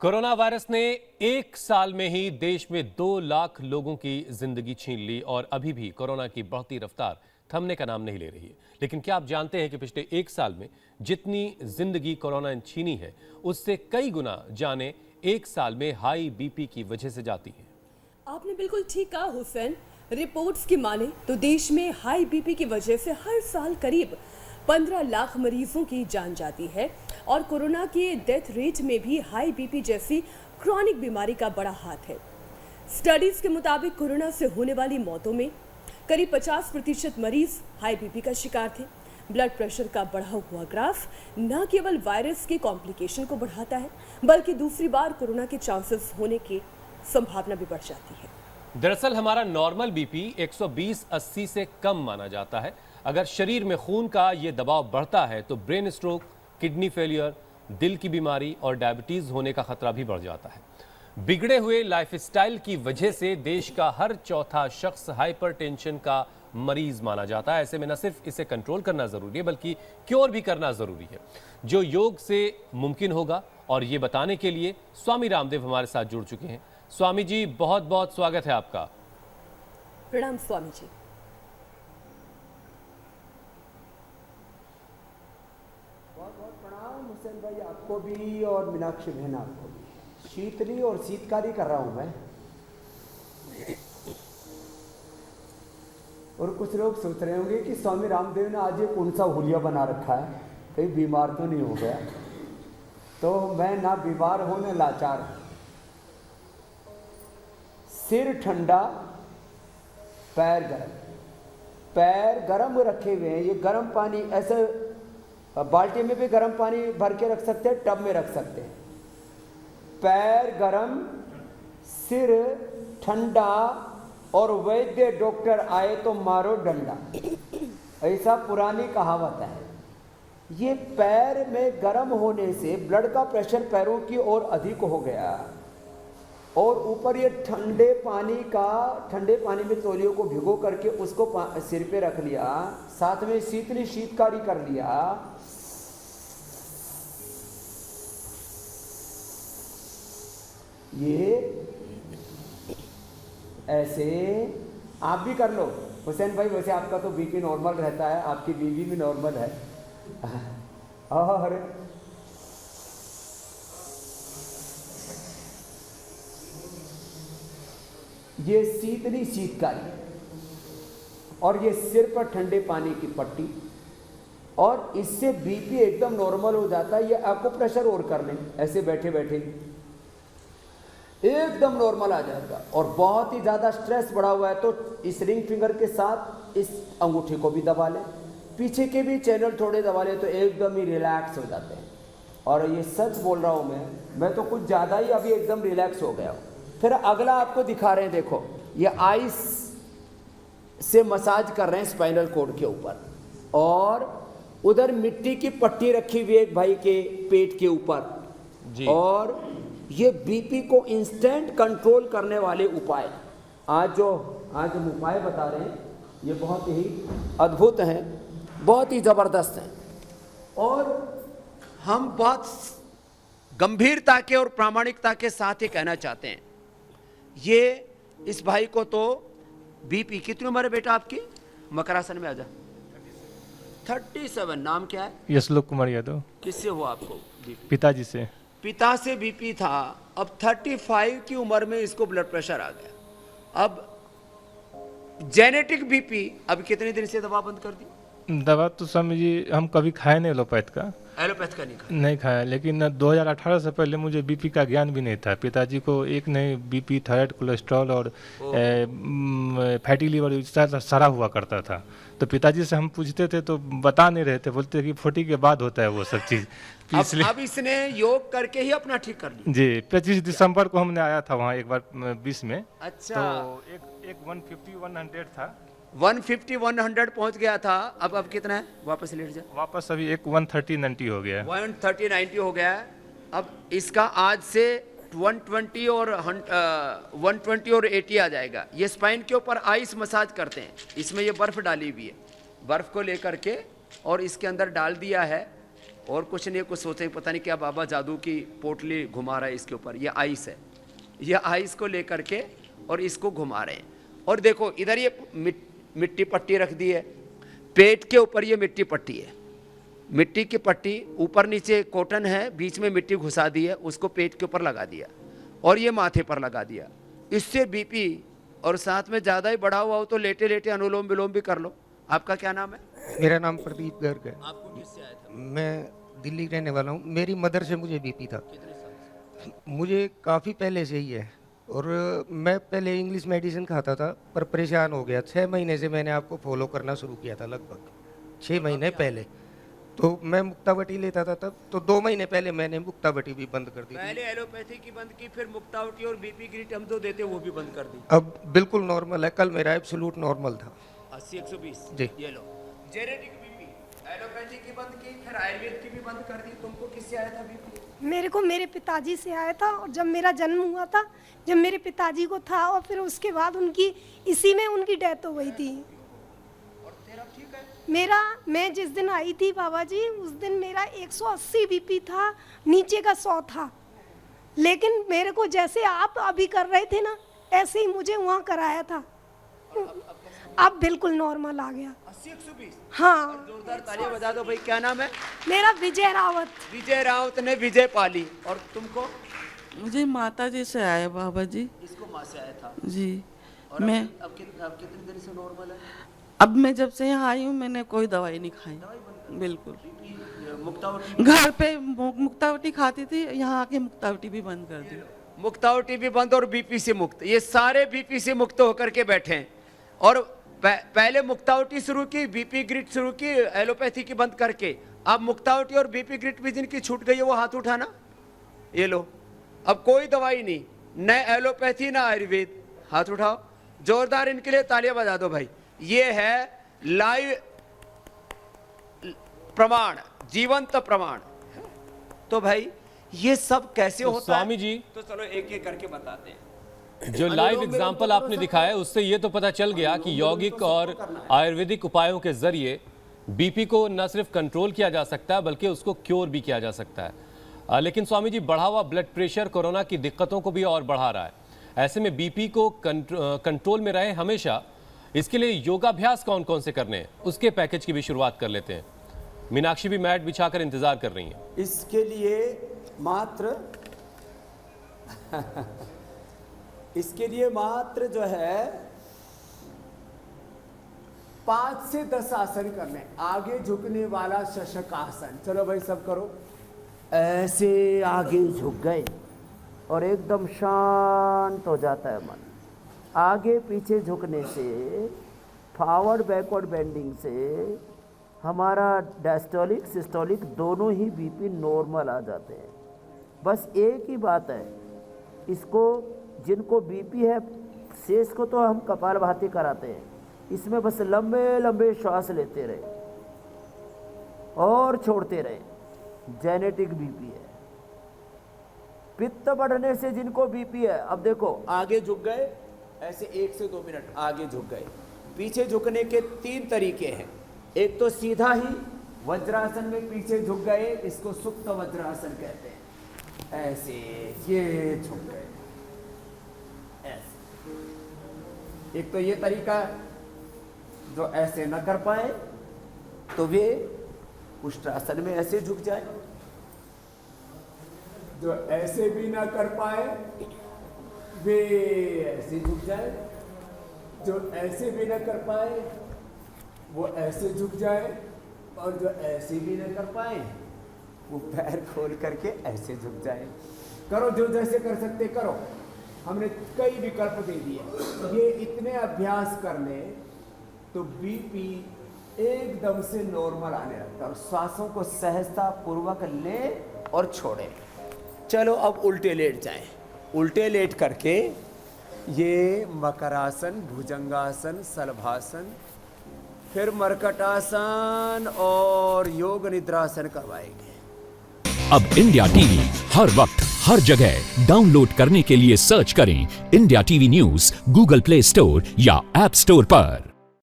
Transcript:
Corona virus ने एक साल में ही देश में 2 लाख लोगों की जिंदगी छीन ली और अभी भी कोरोना की बढ़ती रफ्तार थमने का नाम नहीं ले रही है। लेकिन क्या आप जानते हैं कि पिछले एक साल में जितनी जिंदगी कोरोना ने छीनी है उससे कई गुना जाने एक साल में हाई बीपी की वजह से जाती है। आपने बिल्कुल ठीक कहा हुसैन। रिपोर्ट्स की माने तो देश में हाई बीपी की वजह से हर साल करीब 15 लाख मरीजों की जान जाती है और कोरोना के डेथ रेट में भी हाई बीपी जैसी क्रॉनिक बीमारी का बड़ा हाथ है। स्टडीज के मुताबिक कोरोना से होने वाली मौतों में करीब 50% मरीज हाई बीपी का शिकार थे। ब्लड प्रेशर का बढ़ा हुआ ग्राफ न केवल वायरस के कॉम्प्लिकेशन को बढ़ाता है बल्कि दूसरी बार कोरोना के चांसेस होने की संभावना भी बढ़ जाती है। दरअसल हमारा नॉर्मल बीपी 120/80 से कम माना जाता है। अगर शरीर में खून का ये दबाव बढ़ता है तो ब्रेन स्ट्रोक, किडनी फेलियर, दिल की बीमारी और डायबिटीज होने का खतरा भी बढ़ जाता है। बिगड़े हुए लाइफस्टाइल की वजह से देश का हर चौथा शख्स हाइपरटेंशन का मरीज माना जाता है। ऐसे में न सिर्फ इसे कंट्रोल करना जरूरी है बल्कि क्योर भी करना जरूरी है, जो योग से मुमकिन होगा। और ये बताने के लिए स्वामी रामदेव हमारे साथ जुड़ चुके हैं। स्वामी जी, बहुत बहुत स्वागत है आपका। प्रणाम स्वामी जी। बहुत बहुत प्रणाम हुसैन भाई, आपको भी और मीनाक्षी बहन आपको भी। शीतली और शीतकारी कर रहा हूं मैं। और कुछ लोग सोच रहे होंगे कि स्वामी रामदेव ने आज ये कौन सा हुलिया बना रखा है, कहीं बीमार तो नहीं हो गया। तो मैं ना बीमार हूं ना लाचार हूं। सिर ठंडा, पैर गरम। पैर गरम रखे हुए हैं, ये गरम पानी ऐसे बाल्टी में भी गर्म पानी भर के रख सकते हैं, टब में रख सकते हैं। पैर गरम, सिर ठंडा और वैद्य डॉक्टर आए तो मारो डंडा, ऐसा पुरानी कहावत है। ये पैर में गर्म होने से ब्लड का प्रेशर पैरों की ओर अधिक हो गया और ऊपर ये ठंडे पानी में तौलियों को भिगो करके उसको सिर पे रख लिया, साथ में शीतली शीतकारी कर लिया। ये ऐसे आप भी कर लो हुसैन भाई। वैसे आपका तो बीपी नॉर्मल रहता है, आपकी बीवी भी नॉर्मल है। और ये शीतली शीतकारी और ये सिर पर ठंडे पानी की पट्टी, और इससे बीपी एकदम नॉर्मल हो जाता है। ये आपको प्रेशर और कर लें, ऐसे बैठे बैठे एकदम नॉर्मल आ जाएगा। और बहुत ही ज़्यादा स्ट्रेस बढ़ा हुआ है तो इस रिंग फिंगर के साथ इस अंगूठे को भी दबा लें, पीछे के भी चैनल थोड़े दबा लें तो एकदम ही रिलैक्स हो जाते हैं। और ये सच बोल रहा हूँ मैं तो कुछ ज़्यादा ही अभी एकदम रिलैक्स हो गया हूँ। फिर अगला आपको दिखा रहे हैं, देखो ये आइस से मसाज कर रहे हैं स्पाइनल कॉर्ड के ऊपर, और उधर मिट्टी की पट्टी रखी हुई है एक भाई के पेट के ऊपर। और ये बीपी को इंस्टेंट कंट्रोल करने वाले उपाय आज हम उपाय बता रहे हैं, ये बहुत ही अद्भुत हैं, बहुत ही ज़बरदस्त हैं। और हम बहुत गंभीरता के और प्रामाणिकता के साथ ये कहना चाहते हैं, ये इस भाई को तो बीपी, कितनी उम्र है बेटा आपकी? मकरासन में आजा। 37। नाम क्या है? यशलोक कुमार यादव। किससे हुआ आपको? पिताजी से। पिता से बीपी था, अब 35 की उम्र में इसको ब्लड प्रेशर आ गया। अब जेनेटिक बीपी। अब कितने दिन से दवा बंद कर दी? दवा तो स्वामी जी हम कभी खाए नहीं एलोपैथ का। एलोपैथ का नहीं खाया, लेकिन 2018 से पहले मुझे बीपी का ज्ञान भी नहीं था। पिताजी को एक नहीं बीपी, थायराइड, कोलेस्ट्रॉल और फैटी लीवर सारा हुआ करता था। तो पिताजी से हम पूछते थे तो बता नहीं रहे थे, बोलते कि 40 के बाद होता है वो सब चीज़। अब इसने योग करके ही अपना ठीक कर लिया। जी, 25 दिसंबर को हमने आया था वहाँ एक बार 20 में। अच्छा। तो एक 150-100 था, 150-100 पहुंच गया था। अब कितना है? वापस लेट जा। वापस अभी एक 130-90 हो गया। 130-90 हो गया है। अब इसका आज से 120 और 80 आ जाएगा। ये स्पाइन के ऊपर आइस मसाज करते हैं, इसमें ये बर्फ डाली हुई है, बर्फ को लेकर के और इसके अंदर डाल दिया है और कुछ नहीं, कुछ सोचे पता नहीं क्या बाबा जादू की पोटली घुमा रहा है इसके ऊपर। ये आइस है, ये आइस को लेकर के और इसको घुमा रहे हैं। और देखो इधर ये मिट्टी पट्टी रख दी है, पेट के ऊपर ये मिट्टी पट्टी है, मिट्टी की पट्टी ऊपर नीचे कॉटन है, बीच में मिट्टी घुसा दी है, उसको पेट के ऊपर लगा दिया और ये माथे पर लगा दिया। इससे बीपी और साथ में ज़्यादा ही बढ़ा हुआ हो तो लेटे लेटे अनुलोम विलोम भी कर लो। आपका क्या नाम है? मेरा नाम प्रदीप गर्ग है। आपको किससे आया था? मैं दिल्ली रहने वाला हूँ। मेरी मदर से मुझे बीपी था। मुझे काफ़ी पहले से ही है और मैं पहले इंग्लिश मेडिसिन खाता था पर परेशान हो गया। 6 महीने से मैंने आपको फॉलो करना शुरू किया था, लगभग 6 महीने पहले। तो मैं मुक्तावटी लेता था तब, तो 2 महीने पहले मैंने मुक्तावटी भी बंद कर दी। पहले एलोपैथी की बंद की, फिर मुक्तावटी और बीपी ग्रिट हम तो देते वो भी बंद कर दी। अब बिल्कुल नॉर्मल है। कल मेरा एब्सोल्यूट नॉर्मल था 80-120 जी। ये लो जेनेटिक बीपी, एलोपैथी की बंद की, फिर आयुर्वेद की भी बंद कर दी। तुमको किससे आया था बीपी? मेरे को मेरे पिताजी से आया था और जब मेरा जन्म हुआ था, जब मेरे पिताजी को था और फिर उसके बाद उनकी इसी में उनकी डेथ हो गई थी। और तेरा ठीक है? मैं जिस दिन आई थी बाबा जी उस दिन मेरा 180 बीपी था, नीचे का 100 था। लेकिन मेरे को जैसे आप अभी कर रहे थे ना ऐसे ही मुझे वहाँ कराया था। अब बिल्कुल नॉर्मल आ गया। 80-120? हाँ। जोरदार तालियां बजा दो भाई। क्या नाम है? मेरा विजय रावत। विजय रावत ने विजय पाली। और तुमको? मुझे माता जी से आया बाबा जी। इसको माँ से आया था जी। और मैं अब कितने दिन से नॉर्मल है? अब मैं जब से यहाँ आई हूँ मैंने कोई दवाई नहीं खाई, बिल्कुल। मुक्तावटी? घर पे मुक्तावटी खाती थी, यहाँ आके मुक्तावटी भी बंद कर दी। मुक्तावटी भी बंद और बीपी से मुक्त। ये सारे बीपी से मुक्त होकर के बैठे हैं। और पहले मुक्तावटी शुरू की, बीपी ग्रिट शुरू की, एलोपैथी की बंद करके। अब मुक्तावटी और बीपी ग्रिट भी जिनकी छूट गई है वो हाथ उठाना। ये लो, अब कोई दवाई नहीं, न एलोपैथी न आयुर्वेद। हाथ उठाओ, जोरदार इनके लिए तालियां बजा दो भाई। ये है लाइव प्रमाण, जीवंत प्रमाण। तो भाई ये सब कैसे होता स्वामी है? जी, तो चलो एक एक करके बताते हैं। जो लाइव एग्जाम्पल आपने दिखाया उससे ये तो पता चल गया कि यौगिक और आयुर्वेदिक उपायों के जरिए बीपी को न सिर्फ कंट्रोल किया जा सकता है बल्कि उसको क्योर भी किया जा सकता है। लेकिन स्वामी जी, बढ़ा हुआ ब्लड प्रेशर कोरोना की दिक्कतों को भी और बढ़ा रहा है। ऐसे में बीपी को कंट्रोल में रहे हमेशा, इसके लिए योगाभ्यास कौन कौन से करने हैं उसके पैकेज की भी शुरुआत कर लेते हैं। मीनाक्षी भी मैट बिछाकर इंतजार कर रही हैं। इसके लिए मात्र जो है 5 से 10 आसन करने। आगे झुकने वाला शशकासन। चलो भाई सब करो। ऐसे आगे झुक गए और एकदम शांत हो जाता है मन। आगे पीछे झुकने से, फॉरवर्ड बैकवर्ड बेंडिंग से हमारा डायस्टोलिक सिस्टोलिक दोनों ही बीपी नॉर्मल आ जाते हैं। बस एक ही बात है, इसको जिनको बीपी है शेष को तो हम कपालभाति कराते हैं, इसमें बस लंबे लंबे श्वास लेते रहे और छोड़ते रहे। जेनेटिक बीपी है। पित्त बढ़ने से जिनको बीपी है, अब देखो आगे झुक गए, ऐसे 1 से 2 मिनट आगे झुक गए। पीछे झुकने के 3 तरीके हैं। एक तो सीधा ही वज्रासन में पीछे झुक गए, इसको सुप्त वज्रासन कहते हैं। ऐसे ये झुक गए ऐसे। एक तो ये तरीका जो ऐसे न कर पाए तो वे उष्ट्रासन में ऐसे झुक जाए, जो ऐसे भी ना कर पाए वे ऐसे झुक जाए, जो ऐसे भी ना कर पाए वो ऐसे झुक जाए, और जो ऐसे भी ना कर पाए वो पैर खोल करके ऐसे झुक जाए। करो, जो जैसे कर सकते करो। हमने कई विकल्प दे दिए। ये इतने अभ्यास कर ले तो बीपी एकदम से नॉर्मल आने लगता है और सांसों को सहजता पूर्वक ले और छोड़े। चलो अब उल्टे लेट जाएं। उल्टे लेट करके ये मकरासन, भुजंगासन, सलभासन, फिर मरकटासन और योग निद्रासन करवाएंगे। अब इंडिया टीवी हर वक्त हर जगह डाउनलोड करने के लिए सर्च करें India TV news Google play store या ऐप स्टोर पर।